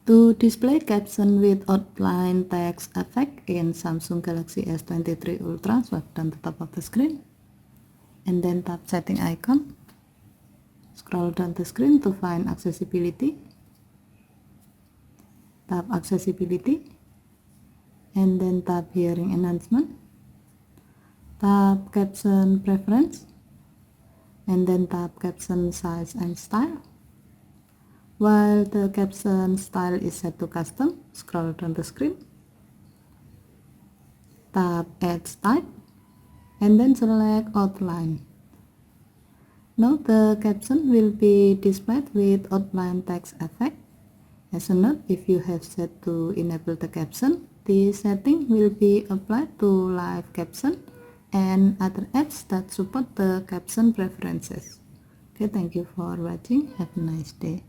To display caption with outline text effect in Samsung Galaxy S23 Ultra, swipe down the top of the screen and then tap setting icon. Scroll down the screen to find accessibility. Tap accessibility and then tap hearing enhancement. Tap caption preference and then tap caption size and style. While the caption style is set to custom, scroll down the screen, tap add type and then select outline. Now the caption will be displayed with outline text effect. As a note, if you have set to enable the caption, this setting will be applied to live caption and other apps that support the caption preferences. Okay, thank you for watching. Have a nice day.